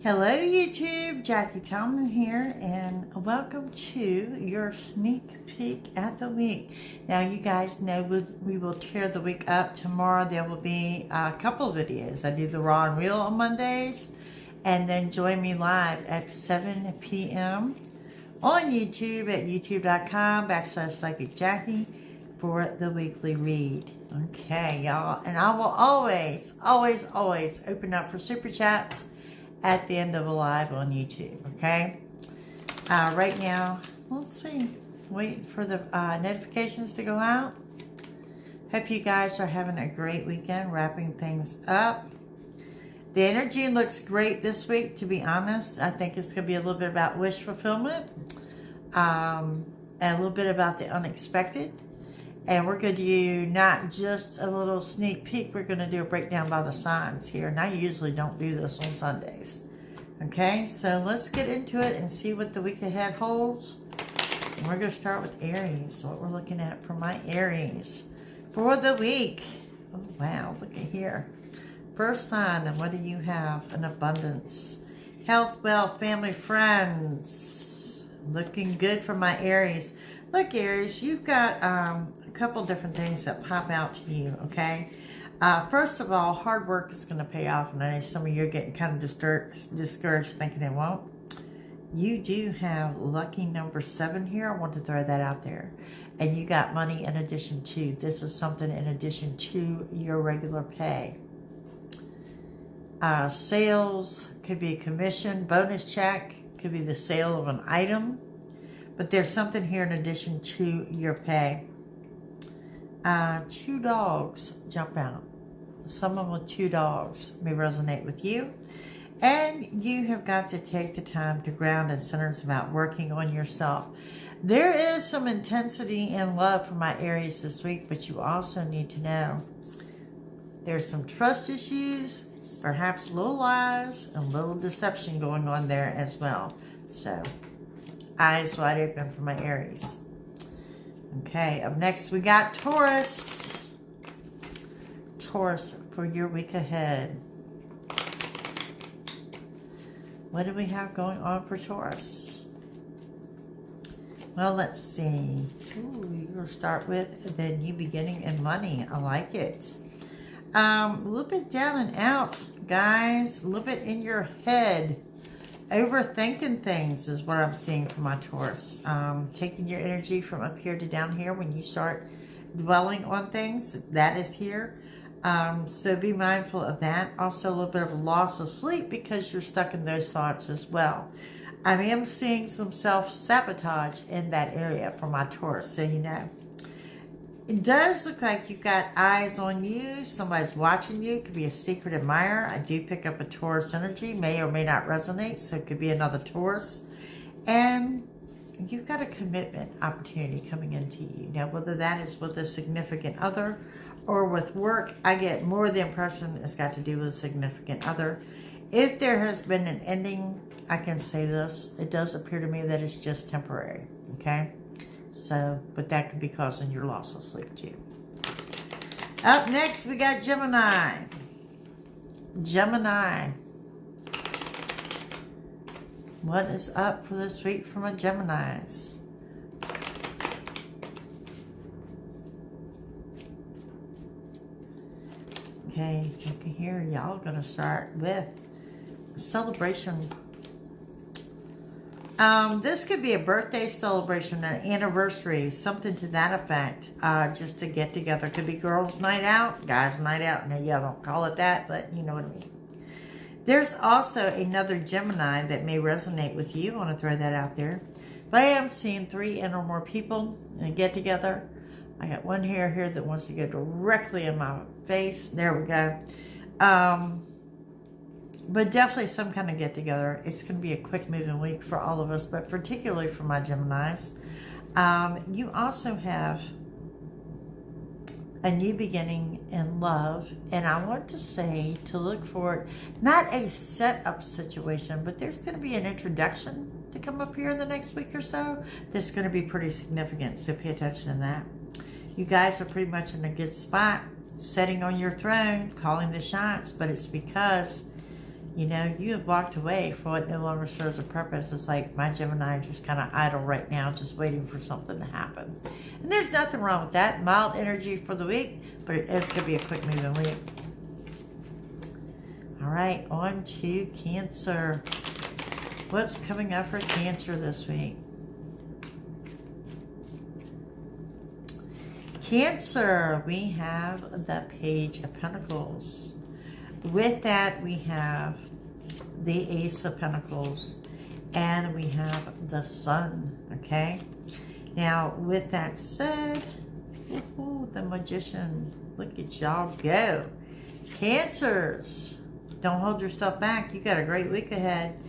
Hello YouTube, Jackie Tallman here, and welcome to your sneak peek at the week. Now you guys know we will tear the week up. Tomorrow there will be a couple of videos. I do the Raw and Real on Mondays, and then join me live at 7 p.m. on YouTube at youtube.com/Psychic Jackie for the weekly read. Okay, y'all, and I will always open up for super chats at the end of a live on YouTube, okay? Right now, let's see. Waiting for the notifications to go out. Hope you guys are having a great weekend, wrapping things up. The energy looks great this week, to be honest. I think it's going to be a little bit about wish fulfillment, and a little bit about the unexpected. And we're going to do not just a little sneak peek, we're going to do a breakdown by the signs here. And I usually don't do this on Sundays. Okay, so let's get into it and see what the week ahead holds. And we're going to start with Aries, what we're looking at for my Aries for the week. Oh, wow, look at here. First sign, and what do you have? An abundance. Health, wealth, family, friends. Looking good for my Aries. Look, Aries, you've got a couple different things that pop out to you, okay? First of all, hard work is going to pay off, and I know some of you are getting kind of discouraged thinking it won't. You do have lucky number 7 here. I want to throw that out there. And you got money in addition to. This is something in addition to your regular pay. Sales, could be a commission, bonus check, could be the sale of an item. But there's something here in addition to your pay. 2 dogs jump out. Someone with 2 dogs may resonate with you. And you have got to take the time to ground and centers about working on yourself. There is some intensity and love for my Aries this week, but you also need to know there's some trust issues, perhaps little lies, and little deception going on there as well. So, eyes wide open for my Aries. Okay, up next we got Taurus. Taurus for your week ahead. What do we have going on for Taurus? Well, let's see. Ooh, you'll start with the new beginning and money. I like it. A little bit down and out, guys. A little bit in your head. Overthinking things is what I'm seeing for my Taurus. Taking your energy from up here to down here when you start dwelling on things. That is here. So be mindful of that. Also a little bit of a loss of sleep because you're stuck in those thoughts as well. I am seeing some self-sabotage in that area for my Taurus, so you know. It does look like you've got eyes on you. Somebody's watching you. It could be a secret admirer. I do pick up a Taurus energy. May or may not resonate, so it could be another Taurus. And you've got a commitment opportunity coming into you. Now, whether that is with a significant other or with work, I get more the impression it's got to do with a significant other. If there has been an ending, I can say this. It does appear to me that it's just temporary, okay? So, but that could be causing your loss of sleep too. Up next, we got Gemini. Gemini. What is up for this week for my Geminis? Okay, you can hear y'all gonna start with a celebration. This could be a birthday celebration, an anniversary, something to that effect. Just to get together. Could be girls' night out, guys' night out. Maybe I don't call it that, but you know what I mean. There's also another Gemini that may resonate with you. I want to throw that out there. But I am seeing 3 and or more people in a get together. I got one hair here that wants to go directly in my face. There we go. But definitely some kind of get-together. It's going to be a quick-moving week for all of us, but particularly for my Geminis. You also have a new beginning in love, and I want to say to look for it, not a set-up situation, but there's going to be an introduction to come up here in the next week or so that's going to be pretty significant, so pay attention to that. You guys are pretty much in a good spot, sitting on your throne, calling the shots, but it's because You know, you have walked away from what no longer serves a purpose. It's like my Gemini is just kind of idle right now, just waiting for something to happen. And there's nothing wrong with that. Mild energy for the week, but it's going to be a quick moving week. All right, on to Cancer. What's coming up for Cancer this week? Cancer, we have the Page of Pentacles. With that, we have the Ace of Pentacles, and we have the Sun, okay? Now, with that said, the Magician, look at y'all go. Cancers, don't hold yourself back. You got a great week ahead.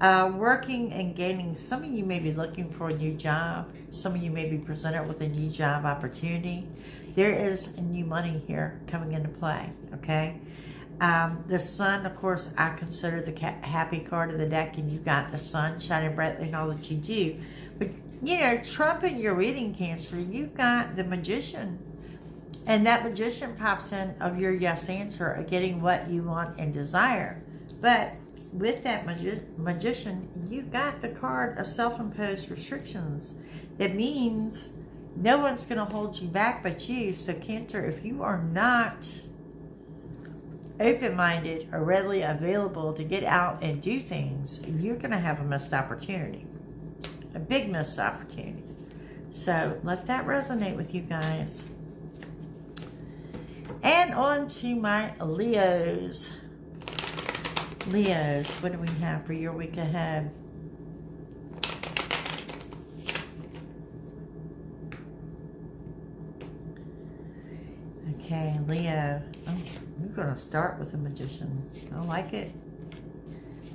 Working and gaining, some of you may be looking for a new job. Some of you may be presented with a new job opportunity. There is new money here coming into play, okay? The Sun, of course, I consider the happy card of the deck, and you've got the Sun shining brightly in all that you do. But, you know, trumping your reading, Cancer, you've got the Magician. And that Magician pops in of your yes answer of getting what you want and desire. But with that Magician, you've got the card of self-imposed restrictions. That means no one's going to hold you back but you. So, Cancer, if you are not open-minded or readily available to get out and do things, you're going to have a missed opportunity. A big missed opportunity. So let that resonate with you guys. And on to my Leos. Leos, what do we have for your week ahead? Okay, Leo. Oh, we're going to start with the Magician. I like it.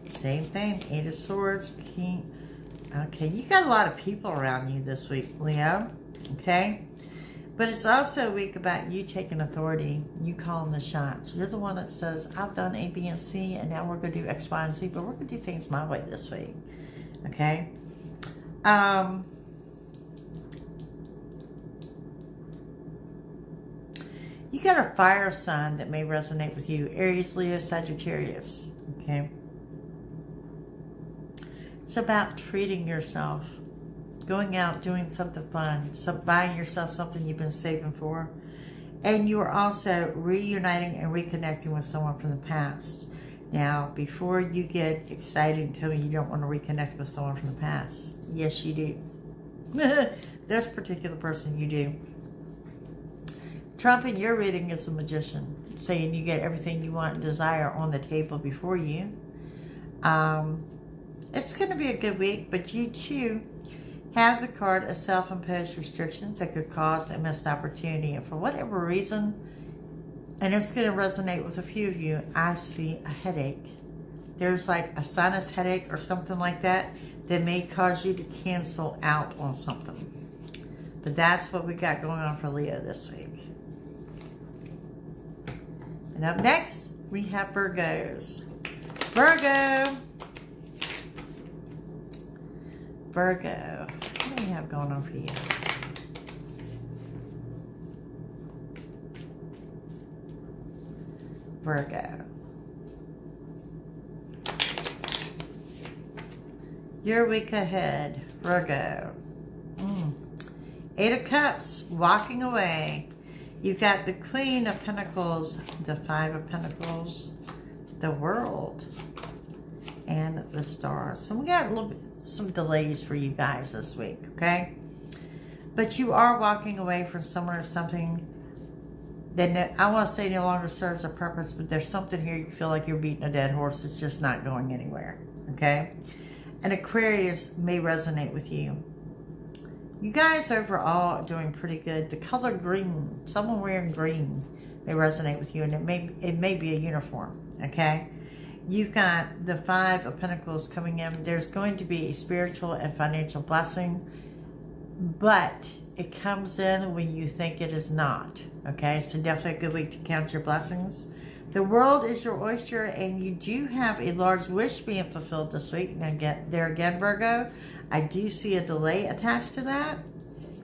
Same thing. Eight of Swords. King. Okay, you got a lot of people around you this week, Leo. Okay? But it's also a week about you taking authority. You calling the shots. You're the one that says, I've done A, B, and C, and now we're going to do X, Y, and Z, but we're going to do things my way this week. Okay? You got a fire sign that may resonate with you. Aries, Leo, Sagittarius. Okay? It's about treating yourself. Going out, doing something fun. Buying yourself something you've been saving for. And you are also reuniting and reconnecting with someone from the past. Now, before you get excited and tell me you don't want to reconnect with someone from the past. Yes, you do. This particular person, you do. Trumping your reading is a Magician, saying you get everything you want and desire on the table before you. It's going to be a good week, but you too have the card of self-imposed restrictions that could cause a missed opportunity. And for whatever reason, and it's going to resonate with a few of you, I see a headache. There's like a sinus headache or something like that that may cause you to cancel out on something. But that's what we got going on for Leo this week. And up next, we have Virgos. Virgo. Virgo. What do we have going on for you? Virgo. Your week ahead, Virgo. Eight of Cups, walking away. You've got the Queen of Pentacles, the Five of Pentacles, the World, and the Stars. So we got a little bit, some delays for you guys this week, okay? But you are walking away from someone or something that I want to say no longer serves a purpose, but there's something here you feel like you're beating a dead horse. It's just not going anywhere, okay? And Aquarius may resonate with you. You guys overall are doing pretty good. The color green, someone wearing green may resonate with you, and it may be a uniform, okay? You've got the Five of Pentacles coming in. There's going to be a spiritual and financial blessing, but it comes in when you think it is not, okay? So definitely a good week to count your blessings. The World is your oyster, and you do have a large wish being fulfilled this week. Now, there again, Virgo, I do see a delay attached to that,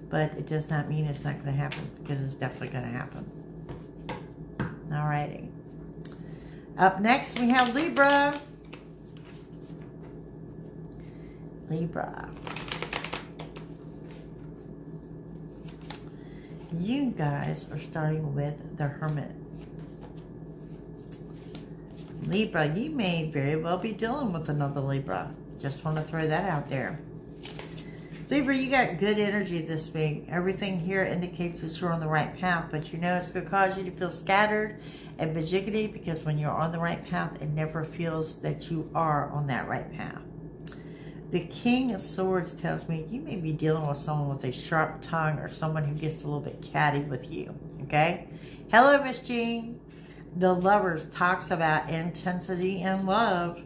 but it does not mean it's not going to happen, because it's definitely going to happen. Alrighty. Up next, we have Libra. Libra. You guys are starting with the Hermit. Libra, you may very well be dealing with another Libra. Just want to throw that out there. Libra, you got good energy this week. Everything here indicates that you're on the right path, but you know it's going to cause you to feel scattered and fidgety, because when you're on the right path, it never feels that you are on that right path. The King of Swords tells me you may be dealing with someone with a sharp tongue, or someone who gets a little bit catty with you, okay? Hello, Miss Jean. The Lovers talks about intensity and love.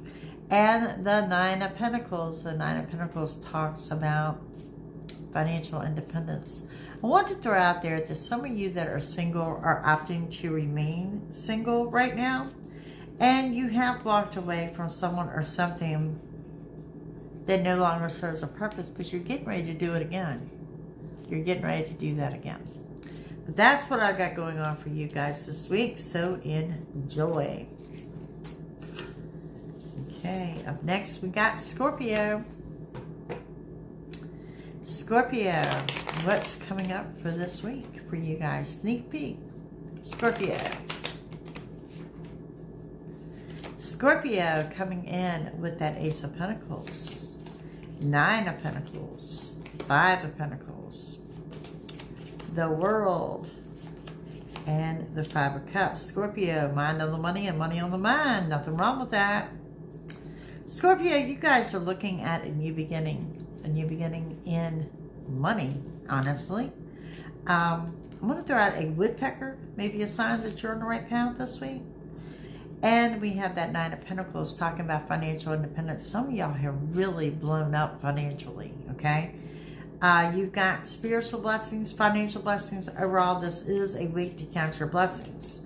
And the Nine of Pentacles. The Nine of Pentacles talks about financial independence. I want to throw out there that some of you that are single are opting to remain single right now. And you have walked away from someone or something that no longer serves a purpose, but you're getting ready to do it again. You're getting ready to do that again. But that's what I've got going on for you guys this week, so enjoy. Okay, up next we got Scorpio. Scorpio, what's coming up for this week for you guys? Sneak peek. Scorpio. Scorpio coming in with that Ace of Pentacles, Nine of Pentacles, Five of Pentacles, the World, and the Five of Cups. Scorpio, mind on the money and money on the mind. Nothing wrong with that. Scorpio, you guys are looking at a new beginning in money, honestly. I'm going to throw out a woodpecker, maybe a sign that you're on the right path this week. And we have that Nine of Pentacles talking about financial independence. Some of y'all have really blown up financially, okay? You've got spiritual blessings, financial blessings. Overall, this is a week to count your blessings.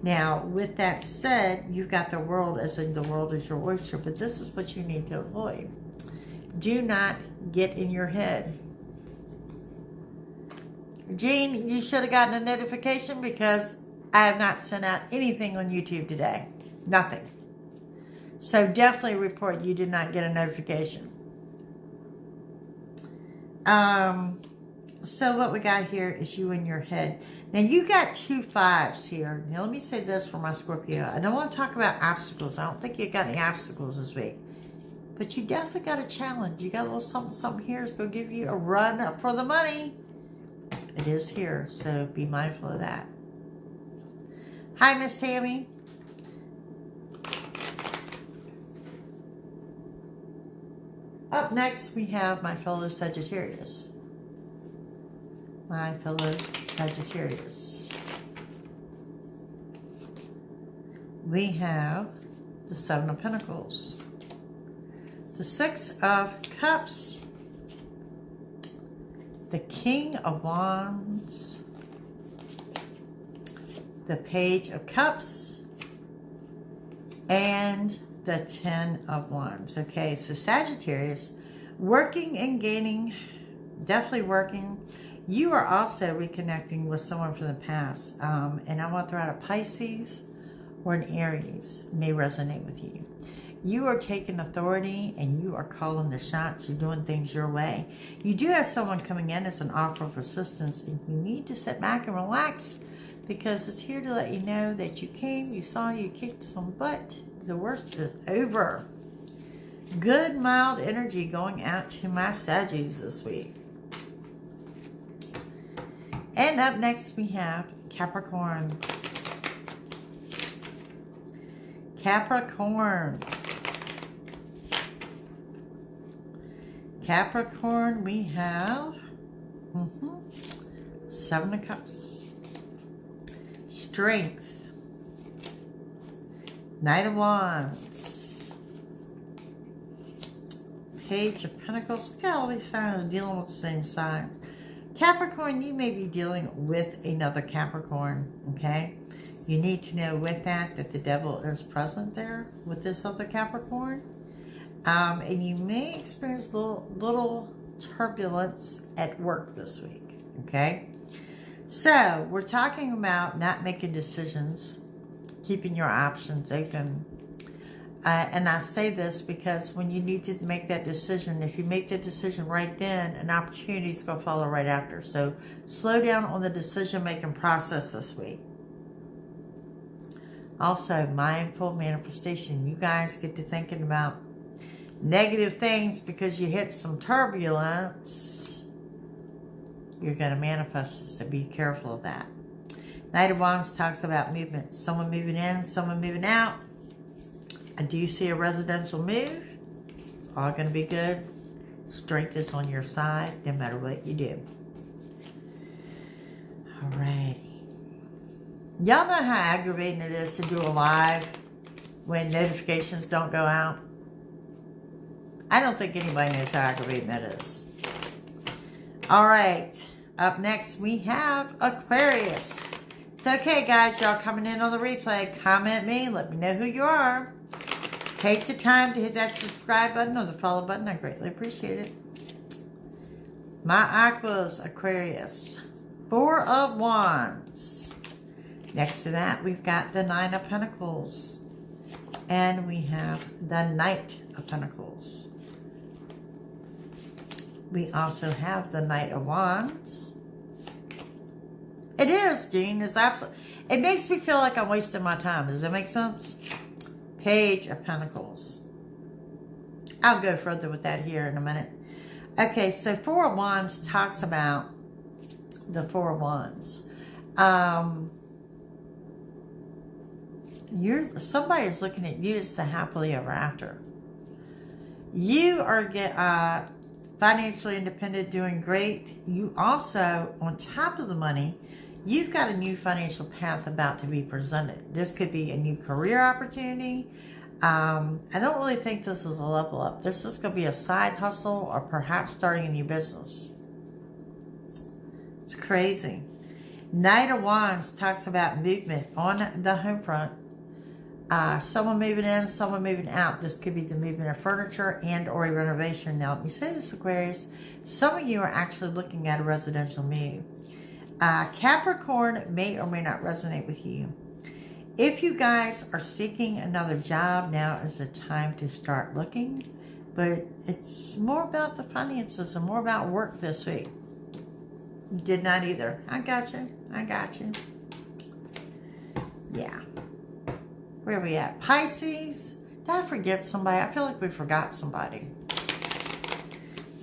Now, with that said, you've got the world, as in the world is your oyster, but this is what you need to avoid. Do not get in your head. Jean, you should have gotten a notification because I have not sent out anything on YouTube today. Nothing. So definitely report you did not get a notification. So what we got here is you in your head. Now you got 2 5s here. Now let me say this for my Scorpio. I don't want to talk about obstacles. I don't think you got any obstacles this week. But you definitely got a challenge. You got a little something here that's going to give you a run for the money. It is here, so be mindful of that. Hi, Miss Tammy. Up next, we have my fellow Sagittarius. My fellow Sagittarius. We have the Seven of Pentacles, the Six of Cups, the King of Wands, the Page of Cups, and the Ten of Wands. Okay, so Sagittarius, working and gaining, definitely working. You are also reconnecting with someone from the past. And I want to throw out a Pisces or an Aries may resonate with you. You are taking authority and you are calling the shots. You're doing things your way. You do have someone coming in as an offer of assistance, and you need to sit back and relax because it's here to let you know that you came, you saw, you kicked some butt. The worst is over. Good, mild energy going out to my Saggies this week. And up next we have Capricorn. Capricorn. Capricorn, we have Seven of Cups. Strength. Knight of Wands. Page of Pentacles. Look at all these signs dealing with the same signs. Capricorn, you may be dealing with another Capricorn, okay? You need to know with that the devil is present there with this other Capricorn. And you may experience little turbulence at work this week, okay? So, we're talking about not making decisions, keeping your options open. And I say this because when you need to make that decision, if you make the decision right then, an opportunity is going to follow right after. So slow down on the decision-making process this week. Also, mindful manifestation. You guys get to thinking about negative things because you hit some turbulence. You're going to manifest this, so be careful of that. Knight of Wands talks about movement. Someone moving in, someone moving out. I do see a residential move. It's all going to be good. Strength is on your side, no matter what you do. Alrighty. Y'all know how aggravating it is to do a live when notifications don't go out? I don't think anybody knows how aggravating that is. Alright. Up next, we have Aquarius. It's okay, guys. Y'all coming in on the replay. Comment me. Let me know who you are. Take the time to hit that subscribe button or the follow button. I greatly appreciate it. My Aquas, Aquarius. 4 of Wands. Next to that, we've got the 9 of Pentacles. And we have the Knight of Pentacles. We also have the Knight of Wands. It is, Dean. It's absolutely. It makes me feel like I'm wasting my time. Does that make sense? Page of Pentacles. I'll go further with that here in a minute. Okay, so 4 of Wands talks about the 4 of Wands. Somebody's looking at you as the happily ever after. You are financially independent, doing great. You also, on top of the money, you've got a new financial path about to be presented. This could be a new career opportunity. I don't really think this is a level up. This is going to be a side hustle or perhaps starting a new business. It's crazy. Knight of Wands talks about movement on the home front. Someone moving in, someone moving out. This could be the movement of furniture and or a renovation. Now, let me say this, Aquarius. Some of you are actually looking at a residential move. Capricorn may or may not resonate with you. If you guys are seeking another job, now is the time to start looking. But it's more about the finances and more about work this week. You did not either. I got you. I got you. Yeah. Where are we at? Pisces. Did I forget somebody? I feel like we forgot somebody.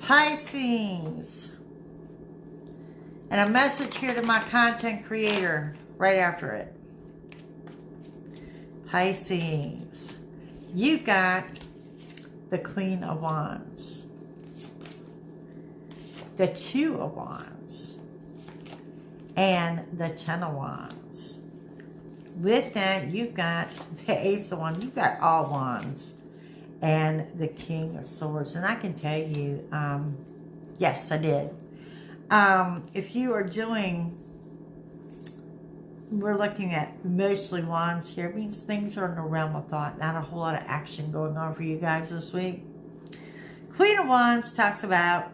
Pisces. And a message here to my content creator right after it. Pisces. You got the Queen of Wands. The 2 of Wands. And the 10 of Wands. With that, you've got the Ace of Wands. You've got all Wands. And the King of Swords. And I can tell you, yes, I did. If you are doing, we're looking at mostly Wands here. It means things are in the realm of thought. Not a whole lot of action going on for you guys this week. Queen of Wands talks about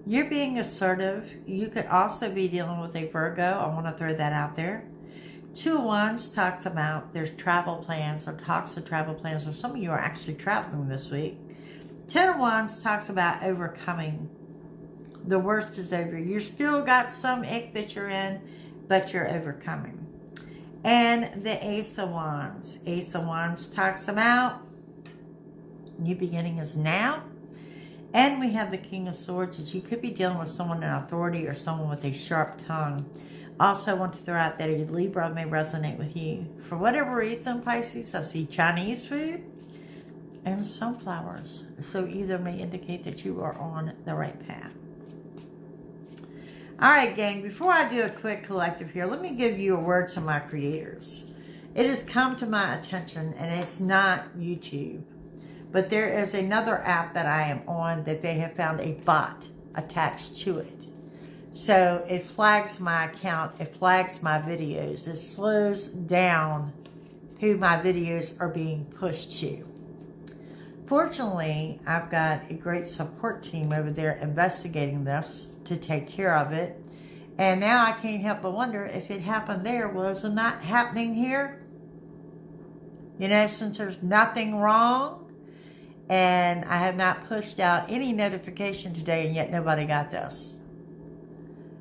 you're being assertive. You could also be dealing with a Virgo. I want to throw that out there. 2 of Wands talks about there's travel plans or talks of travel plans, or some of you are actually traveling this week. 10 of Wands talks about overcoming. The worst is over. You still got some ick that you're in, but you're overcoming. And the Ace of Wands. Ace of Wands talks about new beginning is now. And we have the King of Swords, that you could be dealing with someone in authority or someone with a sharp tongue. Also want to throw out that a Libra may resonate with you. For whatever reason, Pisces, I see Chinese food and sunflowers. So either may indicate that you are on the right path. All right, gang, before I do a quick collective here, let me give you a word to my creators. It has come to my attention, and it's not YouTube, but there is another app that I am on that they have found a bot attached to it. So it flags my account, it flags my videos, it slows down who my videos are being pushed to. Fortunately, I've got a great support team over there investigating this to take care of it. And now I can't help but wonder if it happened there, was it not happening here? You know, since there's nothing wrong, and I have not pushed out any notification today, and yet nobody got this.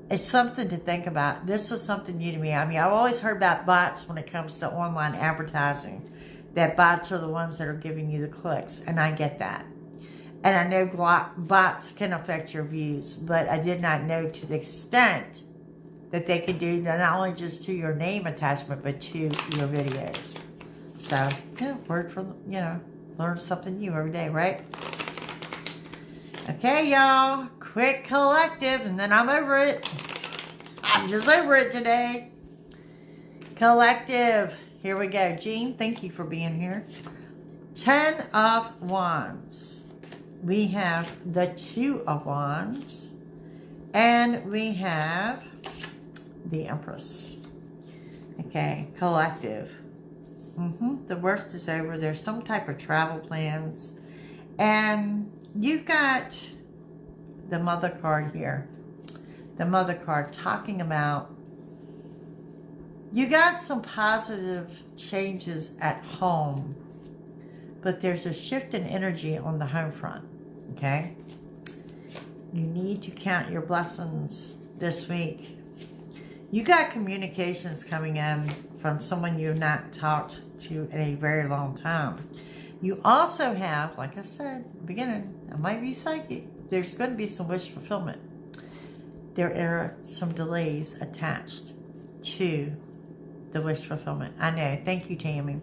It's something to think about. This is something new to me. I mean, I've always heard about bots when it comes to online advertising, that bots are the ones that are giving you the clicks, and I get that. And I know bots can affect your views, but I did not know to the extent that they could do not only just to your name attachment, but to your videos. So, yeah, word from, you know, learn something new every day, right? Okay, y'all, quick collective, and then I'm over it. I'm just over it today. Collective, here we go. Jean, thank you for being here. 10 of Wands. We have the 2 of Wands, and we have the Empress. Okay, collective. The worst is over. There's some type of travel plans, and you've got the Mother card here. The Mother card talking about you got some positive changes at home, but there's a shift in energy on the home front. Okay, you need to count your blessings this week. You got communications coming in from someone you've not talked to in a very long time. You also have, like I said at the beginning, it might be psychic. There's going to be some wish fulfillment. There are some delays attached to the wish fulfillment. I know. Thank you, Tammy.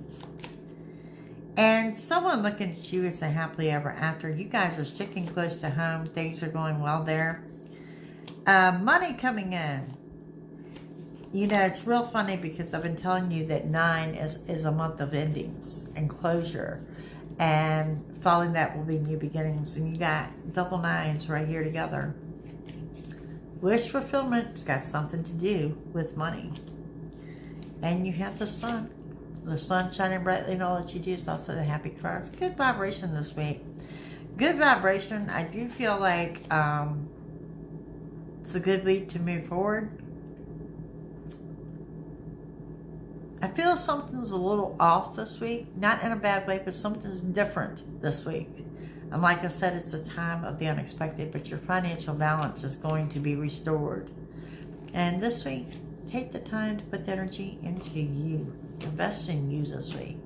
And someone looking at you as a happily ever after. You guys are sticking close to home. Things are going well there. Money coming in. You know, it's real funny because I've been telling you that 9 is a month of endings and closure. And following that will be new beginnings. And you got double 9s right here together. Wish fulfillment's got something to do with money. And you have the sun. The sun shining brightly in all that you do is also the happy cards. Good vibration this week. Good vibration. I do feel like it's a good week to move forward. I feel something's a little off this week. Not in a bad way, but something's different this week. And like I said, it's a time of the unexpected, but your financial balance is going to be restored. And this week, take the time to put the energy into you. Invest in you this week.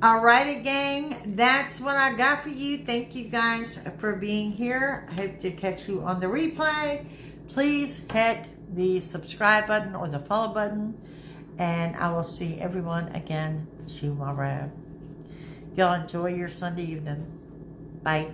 All right, gang. That's what I got for you. Thank you guys for being here. I hope to catch you on the replay. Please hit the subscribe button or the follow button. And I will see everyone again tomorrow. Y'all enjoy your Sunday evening. Bye.